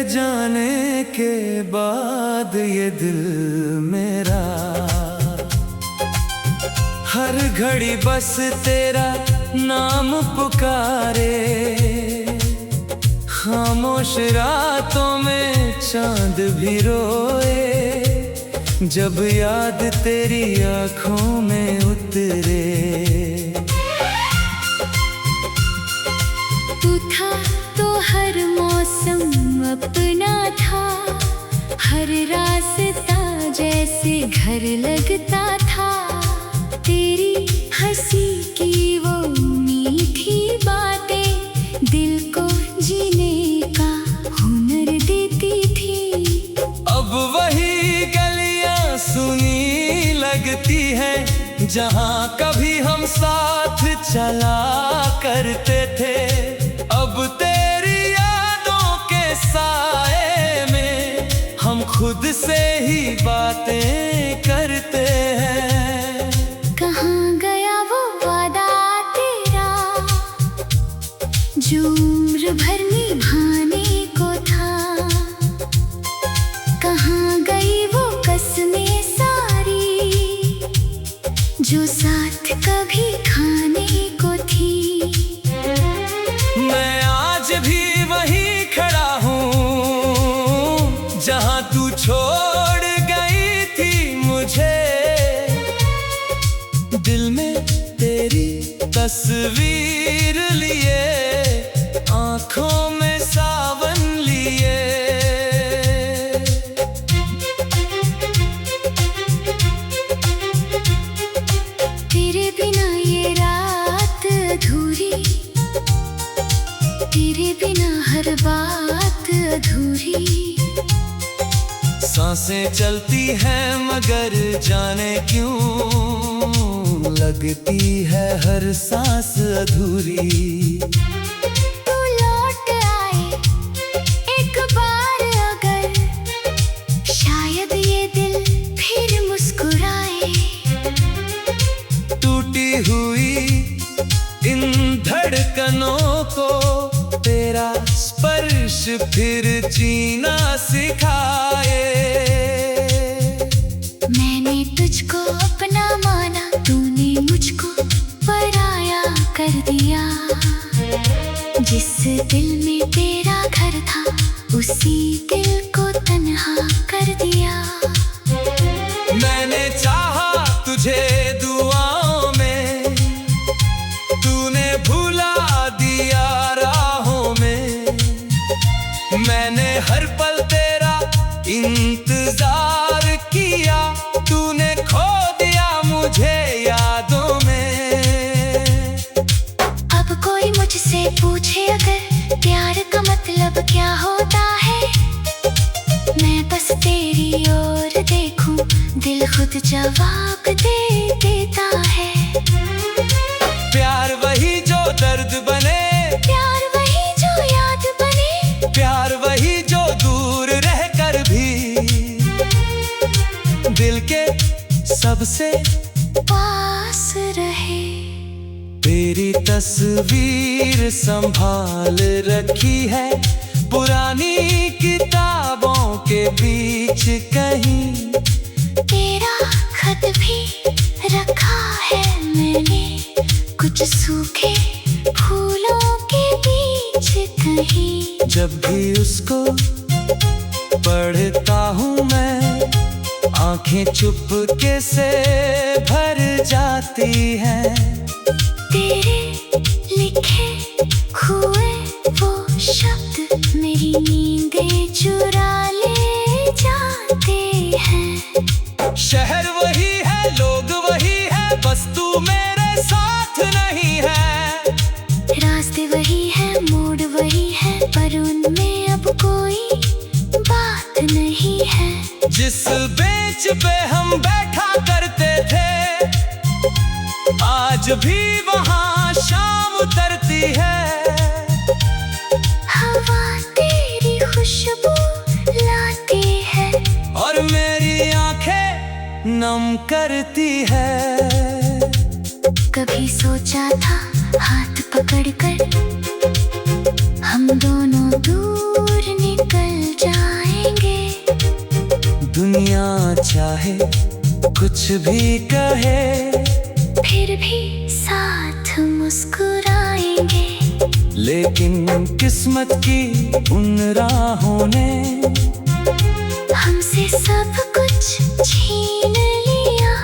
जाने के बाद ये दिल मेरा हर घड़ी बस तेरा नाम पुकारे। खामोश रातों में चांद भी रोए जब याद तेरी आँखों में उतरे। तू था तो हर मौसम अपना था, हर रास्ता जैसे घर लगता था। तेरी हंसी की वो मीठी बातें दिल को जीने का हुनर देती थी। अब वही गलियां सुनी लगती हैं जहां कभी हम साथ चला करते थे। अब तेरी यादों के साए में हम खुद से ही बातें करते हैं। कहाँ गया वो वादा तेरा जो उम्र भर निभाने को था? कहाँ गई वो कसमें सारी जो साथ कभी खाने को थी? मैं आज भी वहीं खड़ा हूँ जहाँ तू छोड़ गई थी मुझे। दिल में तेरी तस्वीर लिए, आँखों में सावन लिए। तेरे बिना ये रात अधूरी, तेरे बिना हर बात अधूरी। सांसें चलती हैं मगर जाने क्यों लगती है हर सांस अधूरी। तू लौट आए एक बार अगर, शायद ये दिल फिर मुस्कुराए। टूटी हुई इन धड़कनों को तेरा स्पर्श फिर जीना सिखाए। मैंने तुझको अपना माना, तूने मुझको पराया कर दिया। जिस दिल में तेरा घर था उसी दिल को तन्हा कर दिया। मैंने चाहा तुझे दुआओं में, तूने भुला दिया राहों में। मैंने हर पल तेरा इंतजार किया, तूने खो दिया मुझे यादों में। अब कोई मुझसे पूछे अगर प्यार का मतलब क्या होता है, मैं बस तेरी ओर देखूं दिल खुद जवाब दे देता है। प्यार वही जो दर्द बने, प्यार वही जो याद बने, प्यार वही जो दूर रहकर भी दिल के सबसे पास रहे। तेरी तस्वीर संभाल रखी है पुरानी किताबों के बीच कहीं। तेरा खत भी रखा है मैंने कुछ सूखे फूलों के बीच कहीं। जब भी उसको पढ़ता हूँ मैं, आंखें चुपके से भर जाती हैं। तेरे लिखे हुए वो शब्द मेरी नींदें चुरा ले जाते हैं। शहर वही है, लोग वही है, बस तू मेरे साथ नहीं है। रास्ते वही है, मोड़ वही है, पर उनमें अब कोई बात नहीं है। जिस बेंच पे हम बैठा करते थे, आज भी वहाँ शाम उतरती है। हवा तेरी खुशबू लाती है और मेरी आंखें नम करती है। कभी सोचा था हाथ पकड़कर हम दोनों दूर निकल दुनिया चाहे कुछ भी कहे, फिर भी साथ मुस्कुराएंगे। लेकिन किस्मत की उन राहों ने हमसे सब कुछ छीन लिया।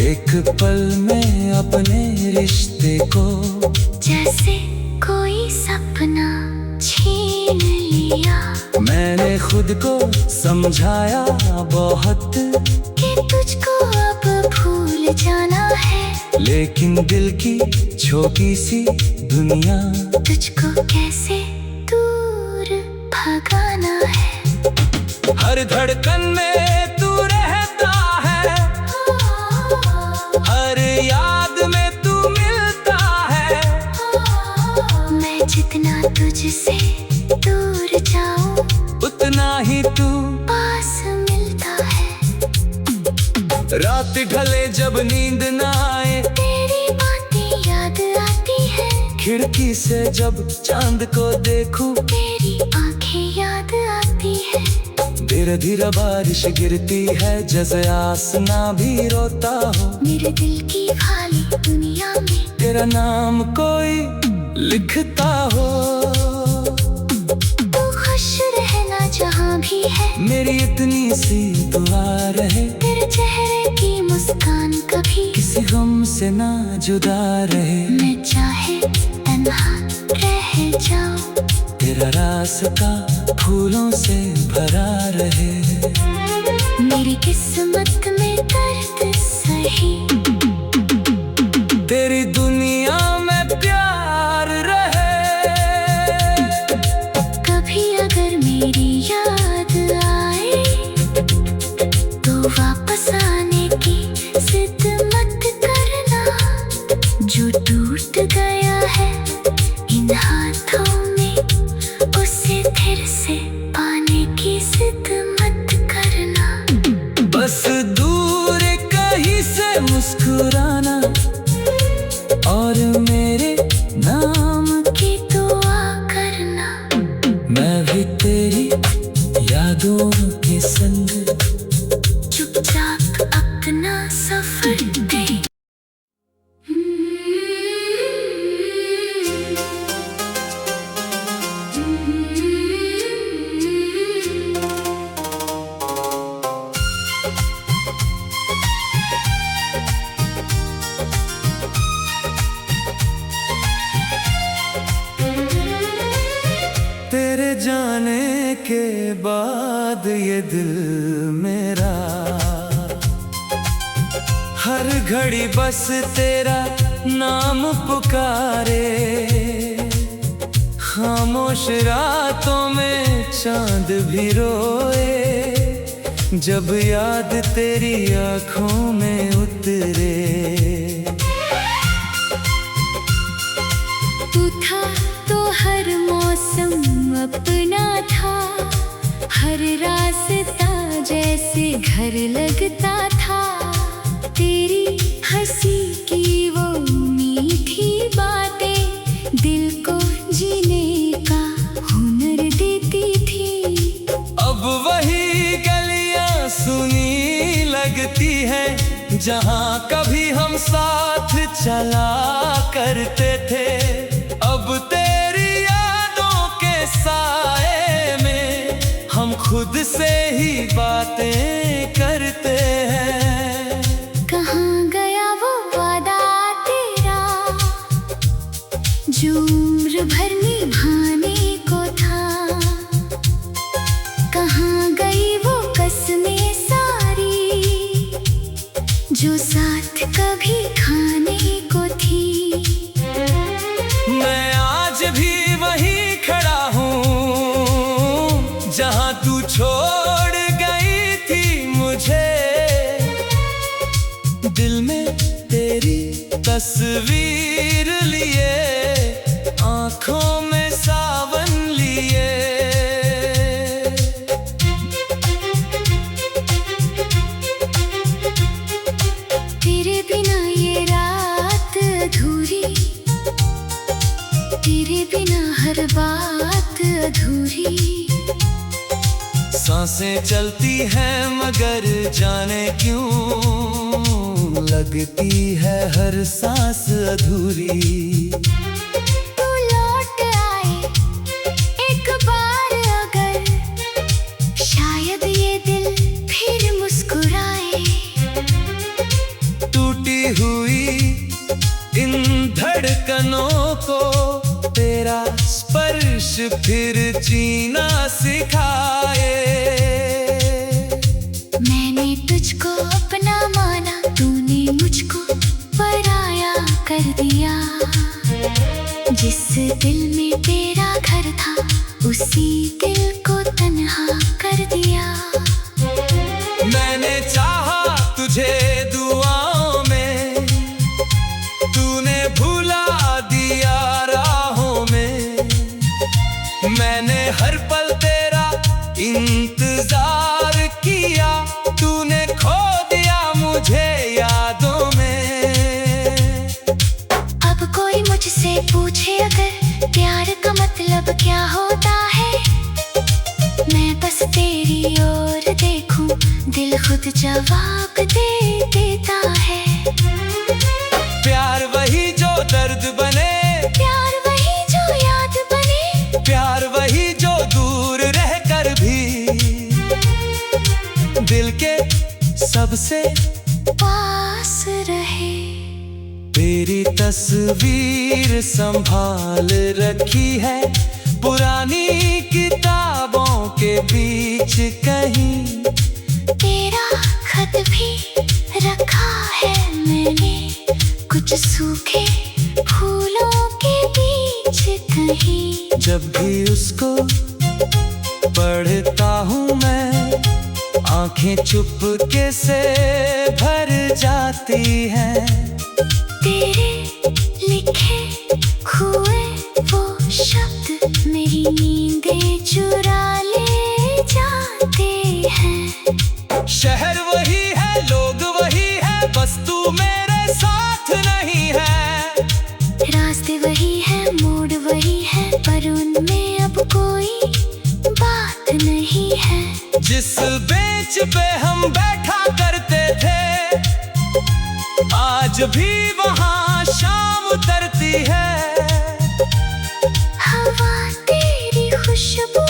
एक पल में अपने रिश्ते को जैसे कोई सपना छीन लिया। मैंने खुद को समझाया बहुत कि तुझको अब भूल जाना है, लेकिन दिल की छोटी सी दुनिया तुझको कैसे दूर भगाना है। हर धड़कन में तू रहता है, हर याद में तू मिलता है। मैं जितना तुझसे दूर जाऊं, उतना ही तू पास मिलता है। रात ढले जब नींद ना आए, तेरी बातें याद आती है। खिड़की से जब चांद को देखूं, तेरी आंखें याद आती है। धीरे धीरे बारिश गिरती है, जैसे आसमां भी रोता हो। मेरे दिल की खाली दुनिया में तेरा नाम कोई लिखता हो। तू खुश रहना जहाँ भी है, मेरी इतनी सी दुआ रहे। तेरे चेहरे की मुस्कान कभी किसी गम से ना जुदा रहे। मैं चाहे तन्हा रह जाऊं, तेरा रास्ता फूलों से भरा रहे। मेरी किस्मत में दर्द सही, तेरी दुनिया में प्यार रहे। कभी अगर मेरी याद आए, तो वापस आने की जिद मत करना। जो टूट गया है इन हाथों में, उसे फिर से पाने की जिद मत करना। बस दूर कहीं से मुस्कुराना और मेरे नाम की दुआ करना। मैं भी तेरी यादों के संग चुपचाप अपना सफर दे। तेरे जाने के बाद ये दिल मेरा हर घड़ी बस तेरा नाम पुकारे। खामोश रातों में चांद भी रोए, जब याद तेरी आँखों में उतरे। तू था तो हर मौसम अपना था, हर रास्ता जैसे घर लगता था। तेरी हंसी की वो मीठी बातें दिल को जीने का हुनर देती थी। अब वही गलियां सुनी लगती हैं, जहाँ कभी हम साथ चला करते थे। अब तेरी यादों के साए में हम खुद से ही बातें करते हैं। कहाँ गया वो वादा तेरा, जो उम्र भर निभाने को था। कहाँ गई वो कसमें सारी, जो साथ कभी खाने को थी। मैं आज भी वहीं खड़ा हूँ, जहाँ तू छोड़ गई थी मुझे। दिल में तेरी तस्वीर लिए, आँखों में सावन लिए। तेरे बिना ये रात अधूरी, तेरे बिना हर बात अधूरी। सांसें चलती हैं मगर जाने क्यों लगती है हर सांस अधूरी। तू लौट आए एक बार अगर, शायद ये दिल फिर मुस्कुराए। टूटी हुई इन धड़कनों को तेरा स्पर्श फिर जीना सिखाए। मैंने तुझको अपना माना, तूने मुझको पराया कर दिया। जिस दिल में तेरा घर था उसी दिल को तन्हा कर दिया। मैंने चाहा तुझे दुआओं में, तूने भुला दिया राहों में। मैंने हर पल तेरा इंतजार किया, तूने खो दिया मुझे यादों में। अब कोई मुझसे पूछे अगर प्यार का मतलब क्या होता है, मैं बस तेरी ओर देखूं, दिल खुद जवाब दे देता है। प्यार वही जो दर्द बने, प्यार वही जो याद बने, प्यार वही जो दूर रहकर भी दिल के सबसे पास रहे। तेरी तस्वीर संभाल रखी है पुरानी किताबों के बीच कहीं। तेरा खत भी रखा है मैंने कुछ सूखे फूलों के बीच कहीं। जब भी उसको पढ़ता हूँ मैं, आंखें चुपके से भर जाती हैं। तेरे लिखे हुए वो शब्द मेरी नींदें चुरा ले जाते हैं। शहर वही है, लोग वही है, बस तू मेरे साथ नहीं है। रास्ते वही है, मोड़ वही है, पर उनमें अब कोई बात नहीं है। जिस बेंच पे हम बैठा करते थे, आज भी वहाँ शाम उतरती है। हवा तेरी खुशबू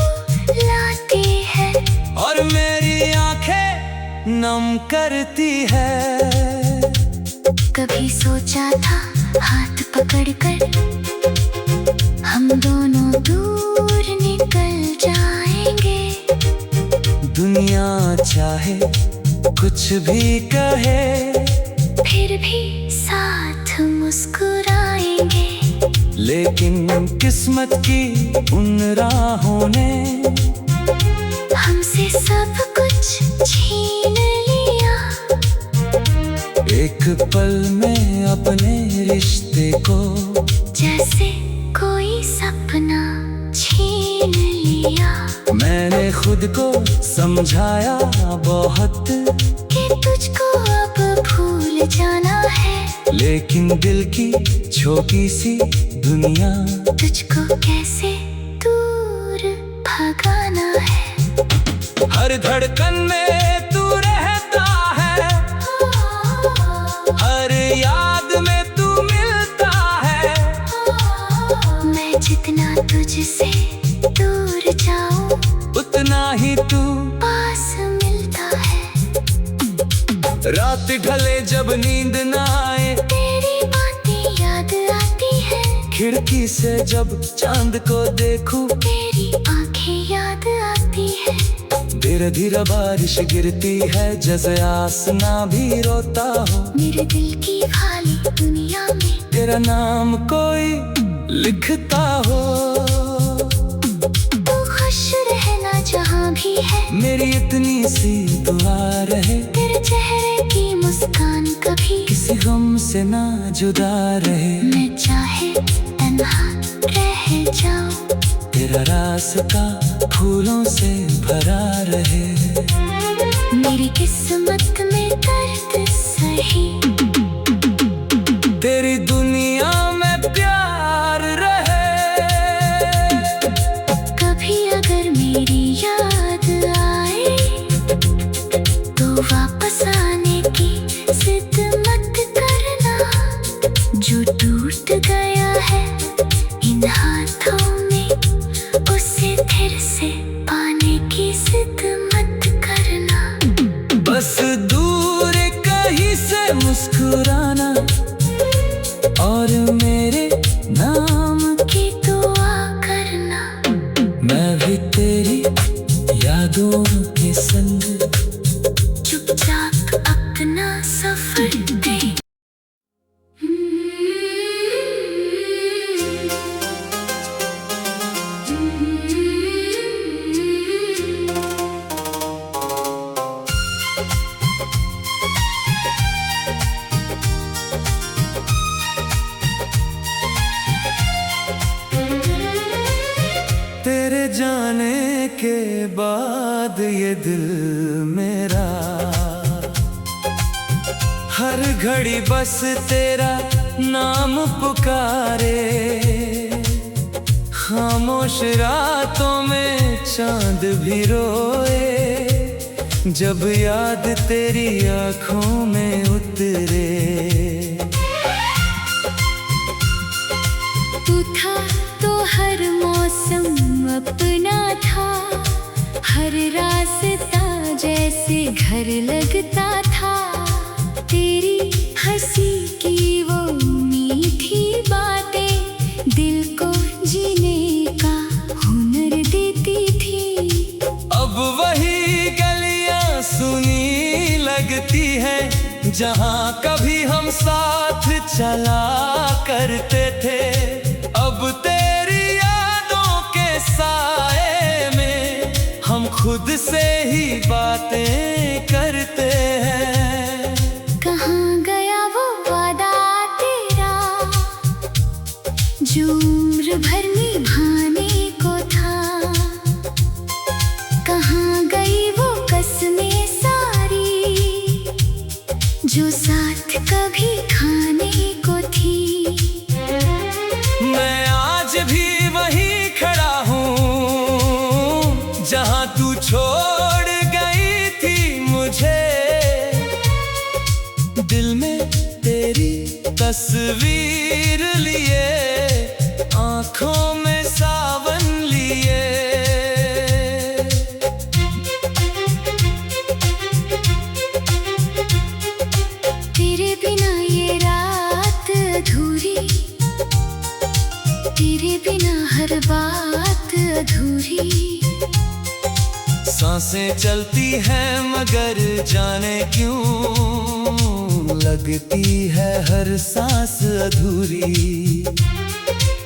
लाती है और मेरी आंखें नम करती है। कभी सोचा था हाथ पकड़कर हम दोनों दूर निकल जाएंगे। दुनिया चाहे कुछ भी कहे, फिर भी साथ मुस्कुराएंगे। लेकिन किस्मत की उन राहों ने हमसे सब कुछ छीन लिया। एक पल में अपने रिश्ते को जैसे कोई सपना छीन लिया। मैंने खुद को समझाया बहुत कि तुझको अब भूल जाना है, लेकिन दिल की छोटी सी दुनिया तुझको कैसे दूर भगाना है। हर धड़कन में तू रहता है, हर याद में तू मिलता है। मैं जितना तुझसे दूर जाऊं उतना ही तू पास मिलता है। रात ढले जब नींद ना आए, तेरी बातें याद आती है। खिड़की से जब चांद को देखूं, तेरी आंखें याद आती है। धीरे धीरे बारिश गिरती है, जैसे आसमां भी रोता हो। मेरे दिल की खाली दुनिया में तेरा नाम कोई लिखता हो। तू खुश रहना जहाँ भी है, मेरी इतनी सी दुआ रहे। तेरे चेहरे की मुस्कान कभी किसी गम से ना जुदा रहे। मैं चाहे तन्हा रह जाऊं, तेरा रास्ता फूलों से भरा रहे। मेरी किस्मत में दर्द सही, तेरी दुनिया में प्यार रहे। कभी अगर मेरी याद आए जो टूट गया है इन हाथों में, उसे फिर से पाने की जिद मत करना। बस दूर कहीं से मुस्कुराना और मेरे नाम की दुआ करना। मैं भी तेरी यादों के संग चुपचाप अपना सफर दे। तेरे जाने के बाद ये दिल मेरा हर घड़ी बस तेरा नाम पुकारे। खामोश रातों में चांद भी रोए, जब याद तेरी आँखों में उतरे। तू था तो हर मौसम अपना था, हर रास्ता जैसे घर लगता था। तेरी हंसी की वो मीठी बातें दिल को जीने का हुनर देती थी। अब वही गलियां सुनी लगती हैं जहां कभी हम साथ चला करते थे। अब तेरी यादों के साए में हम खुद से ही बातें करते हैं। कहाँ गया वो वादा तेरा जो उम्र भर निभाने को था? कहाँ गई वो कसमें सारी जो साथ कभी खाने को थी? मैं आज भी वहीं खड़ा हूँ जहाँ तू छोड़ गई थी मुझे। दिल में तेरी तस्वीर लिए, आँखों में सावन लिए। तेरे बिना ये रात अधूरी, तेरे बिना हर बात अधूरी। सांसें चलती हैं मगर जाने क्यों लगती है हर सांस अधूरी।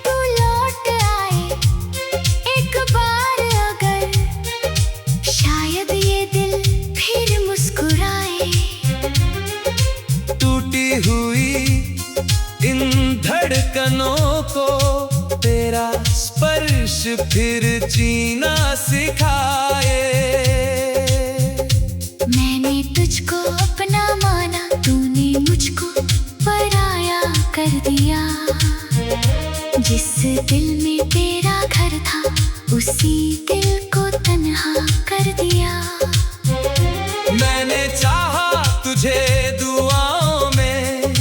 तू लौट आए एक बार अगर, शायद ये दिल फिर मुस्कुराए। टूटी हुई इन धड़कनों को तेरा स्पर्श फिर जीना सिखाए। मैंने तुझको अपना माना, तूने मुझको पराया कर दिया। जिस दिल में तेरा घर था, उसी दिल को तन्हा कर दिया। मैंने चाहा तुझे दुआओं में,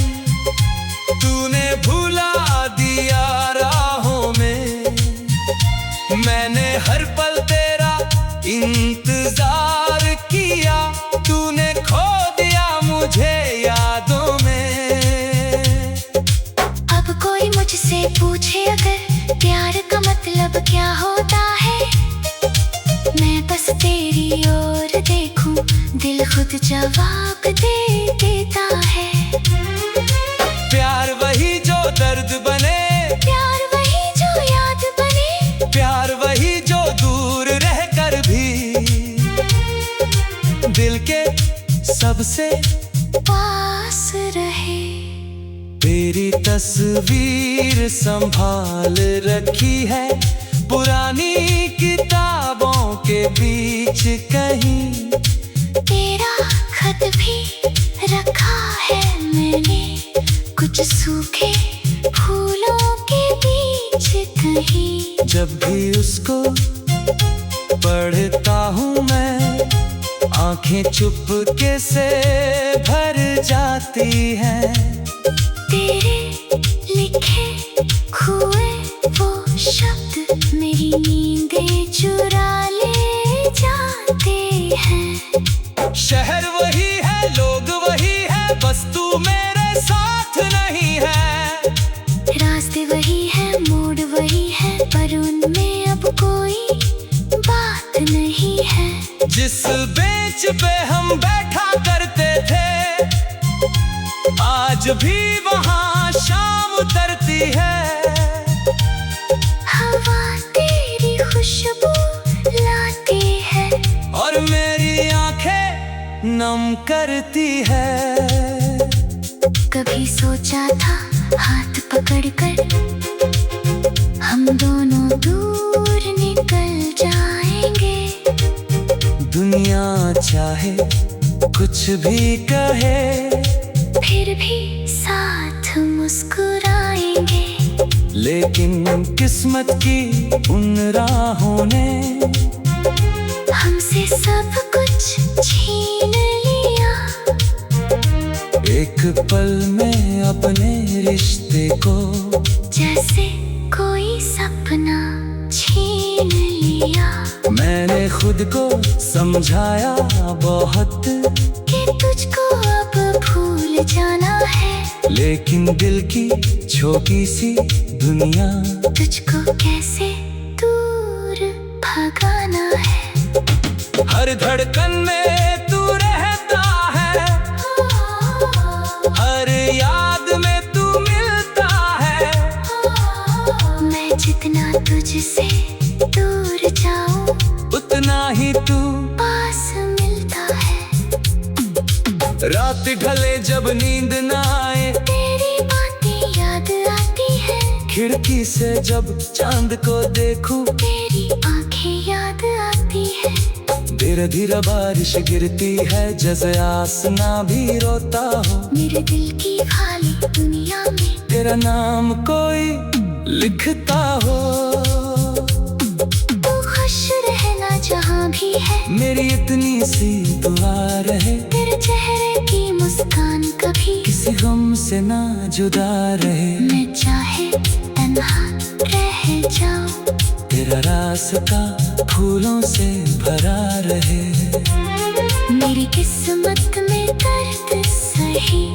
तूने भुला दिया राहों में। मैंने हर पल तेरा इंतजार किया, तूने खो दिया मुझे यादों में। अब कोई मुझसे पूछे अगर प्यार का मतलब क्या होता है, मैं बस तेरी ओर देखूं, दिल खुद जवाब दे देता है। प्यार वही जो दर्द बने, प्यार वही जो याद बने, प्यार वही जो दूर रहकर भी दिल के सबसे पास रहे। तेरी तस्वीर संभाल रखी है पुरानी किताबों के बीच कहीं। तेरा खत भी रखा है मैंने कुछ सूखे फूलों के बीच कहीं। जब भी उसको पढ़ता हूँ मैं, आंखें चुपके से भर जाती हैं। तेरे पे हम बैठा करते थे, आज भी वहाँ शाम उतरती है। हवा तेरी खुशबू लाती है और मेरी आंखें नम करती है। कभी सोचा था हाथ पकड़कर हम दोनों दूर निकल जाएंगे। दुनिया चाहे कुछ भी कहे, फिर भी साथ मुस्कुराएंगे। लेकिन किस्मत की उन राहों ने हमसे सब कुछ छीन लिया। एक पल में अपने रिश्ते को जैसे कोई सपना छीन लिया। मैंने खुद को समझाया बहुत कि तुझको अब भूल जाना है, लेकिन दिल की छोटी सी दुनिया तुझको कैसे दूर भगाना है। हर धड़कन में तू रहता है, हर याद में तू मिलता है। मैं जितना तुझसे दूर जाऊं उतना ही तू पास मिलता है। रात ढले जब नींद ना आए, तेरी बातें याद आती है। खिड़की से जब चांद को देखूं, तेरी आंखें याद आती है। धीरे धीरे बारिश गिरती है, जैसे आसमां भी रोता हो। मेरे दिल की खाली दुनिया में तेरा नाम कोई लिखता हो। तू खुश रहना जहाँ भी है, मेरी इतनी सी दुआ रहे, तेरे चेहरे की मुस्कान कभी किसी गम से ना जुदा रहे। मैं चाहे तन्हा रह जाऊं, तेरा रास्ता फूलों से भरा रहे। मेरी किस्मत में दर्द सही,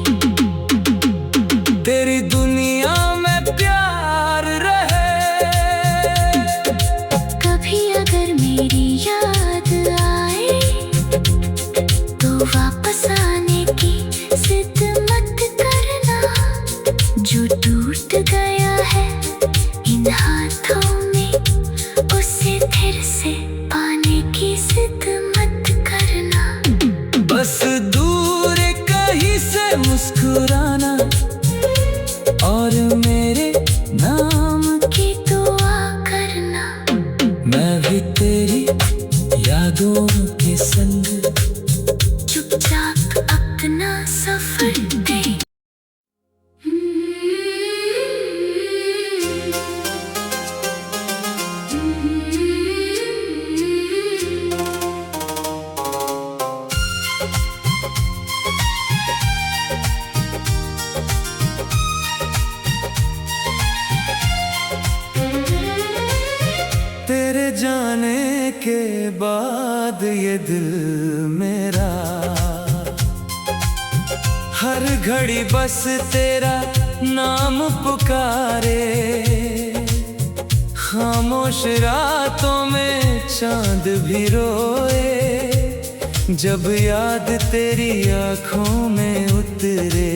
तेरी दुनिया में प्यार रहे। कभी अगर मेरी याद आए तो वापस आने की जिद मत करना। जो टूट गया है इन हाथों में, उसे फिर से पाने की जिद मत करना। बस दूर कहीं से मुस्कुराना और मेरे नाम की दुआ करना। मैं भी तेरी यादों के संग चुपचाप अपना सफर दे। तेरे जाने के बाद ये दिल मेरा हर घड़ी बस तेरा नाम पुकारे। खामोश रातों में चांद भी रोए, जब याद तेरी आँखों में उतरे।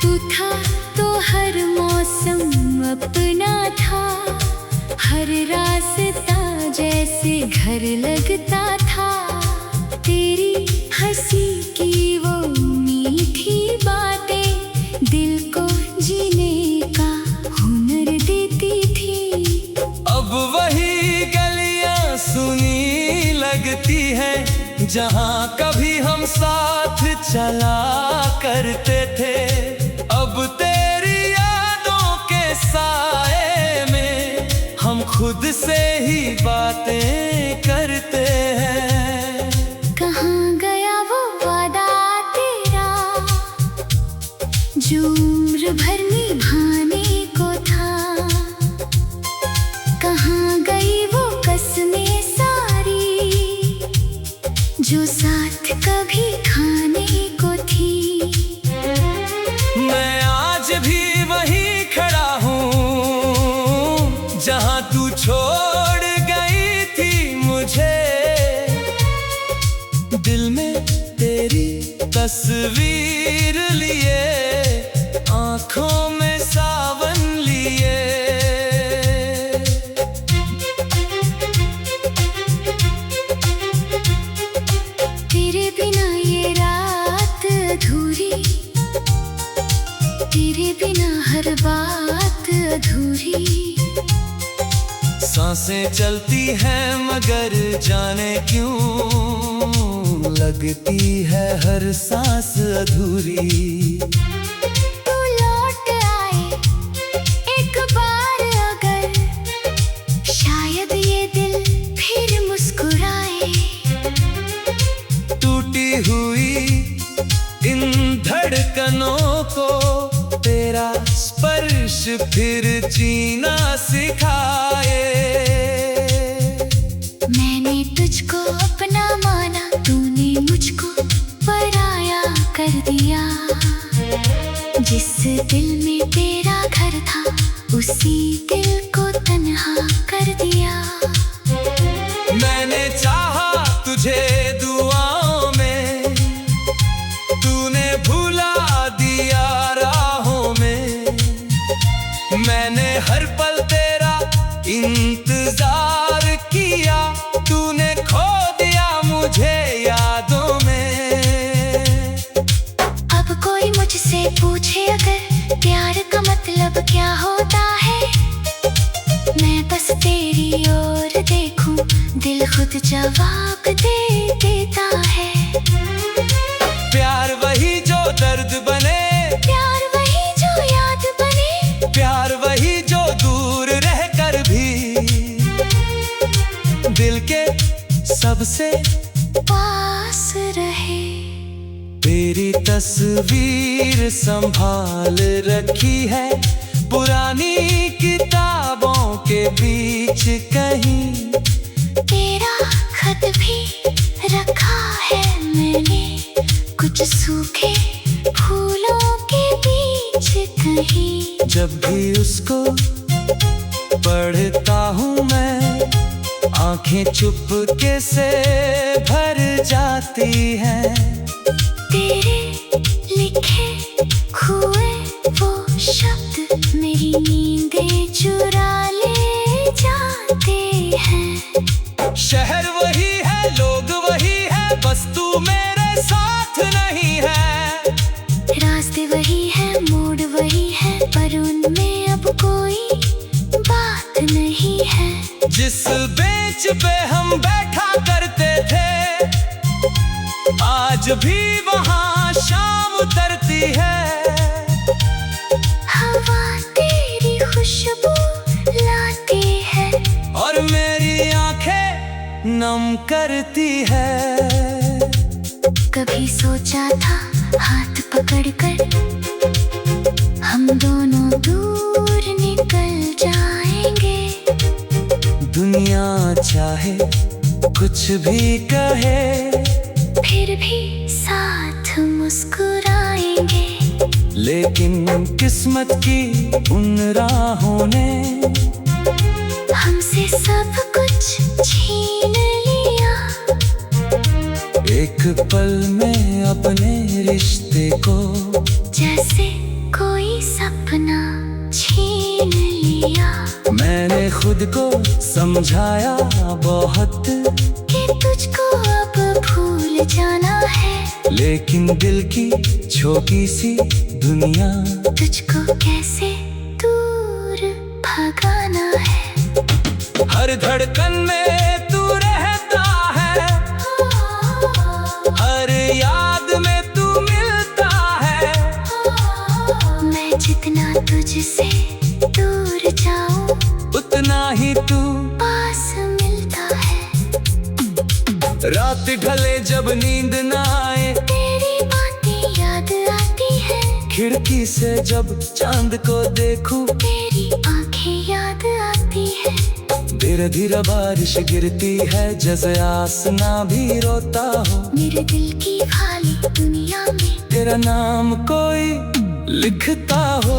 तू था तो हर मौसम अपना था, हर रास्ता जैसे घर लगता था। तेरी हंसी की वो मीठी बातें दिल को जीने का हुनर देती थी। अब वही गलियां सुनी लगती हैं, जहाँ कभी हम साथ चला करते थे। अब तेरी यादों के साए में हम खुद से ही बातें करते हैं। कहाँ गया वो वादा तेरा जो उम्र भर निभाने को था। कहाँ गई वो कसमें सारी जो साथ कभी खाने को थी। मैं आज भी वहीं खड़ा हूँ जहाँ तू छोड़ गई थी आँखों में सावन लिए। तेरे बिना ये रात अधूरी, तेरे बिना हर बात अधूरी। सांसें चलती हैं मगर जाने क्यों लगती है हर सांस अधूरी। तू लौट आए एक बार अगर, शायद ये दिल फिर मुस्कुराए। टूटी हुई इन धड़कनों को तेरा स्पर्श फिर जीना सिखाए। मैंने तुझको अपना माना, तूने मुझको पराया कर दिया। जिस दिल में तेरा घर था, उसी दिल को तन्हा कर दिया। मैंने चाहा तुझे दुआओं में, तूने भुला दिया राहों में। मैंने हर पल तेरा इंतजार किया, तूने खो दिया मुझे यादों में। अब कोई मुझसे पूछे अगर प्यार का मतलब क्या होता है, मैं बस तेरी ओर देखूं, दिल खुद जवाब दे देता है। प्यार वही जो दर्द बने, प्यार वही जो याद बने, प्यार वही जो दूर रहकर भी दिल के सबसे पास रहे। तेरी तस्वीर संभाल रखी है पुरानी किताबों के बीच कहीं। तेरा खत भी रखा है मैंने कुछ सूखे फूलों के बीच कहीं। जब भी उसको पढ़ता हूँ मैं, आंखें चुपके से भर जाती हैं। तेरे लिखे हुए वो शब्द मेरी नींदें चुरा ले जाते हैं। शहर वही है, लोग वही है, बस तू मेरे साथ नहीं है। रास्ते वही है, मोड़ वही है, पर उनमें अब कोई बात नहीं है। जिस बेंच पे हम बैठा करते थे, आज भी वहाँ शाम उतरती है। हवा तेरी खुशबू लाती है और मेरी आंखें नम करती है। कभी सोचा था हाथ पकड़कर हम दोनों दूर निकल जाएंगे। दुनिया चाहे कुछ भी कहे, फिर भी साथ मुस्कुराएंगे। लेकिन किस्मत की उन राहों ने हमसे सब कुछ छीन लिया। एक पल में अपने रिश्ते को जैसे कोई सपना छीन लिया। मैंने खुद को समझाया बहुत कि तुझको अब भूल जाना है, लेकिन दिल की छोटी सी दुनिया तुझको कैसे दूर भगाना है। हर धड़कन में तू रहता है, हर याद में तू मिलता है। मैं जितना तुझसे दूर जाऊं, उतना ही तू पास मिलता है। रात ढले जब नींद ना आए, तेरी बातें याद आती है। खिड़की से जब चांद को देखूं, तेरी आंखें याद आती है। धीरे धीरे बारिश गिरती है, जैसे आसमां भी रोता हो। मेरे दिल की खाली दुनिया में तेरा नाम कोई लिखता हो।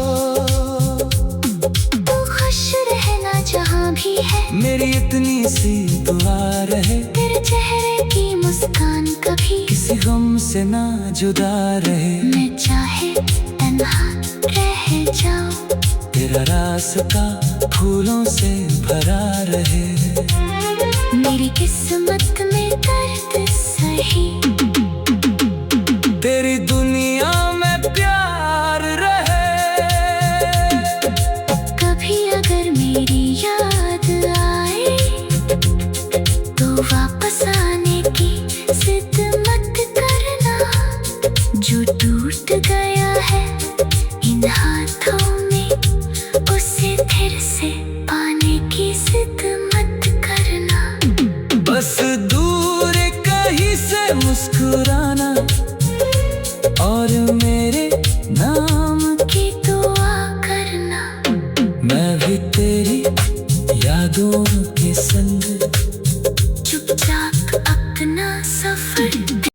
तू खुश रहना जहाँ भी है, मेरी इतनी सी दुआ रहे, तेरे चेहरे की मुस्कान कभी किसी गम से ना जुदा रहे। मैं चाहे तन्हा रह मेरा रास्ता फूलों से भरा रहे। मेरी किस्मत में दर्द सही, तेरी दुनिया में प्यार रहे। कभी अगर मेरी याद आए तो वापस आने की जिद मत करना। जो टूट गया है इन हाथों में, उसे फिर से पाने की जिद मत करना। बस दूर कहीं से मुस्कुराना और मेरे नाम की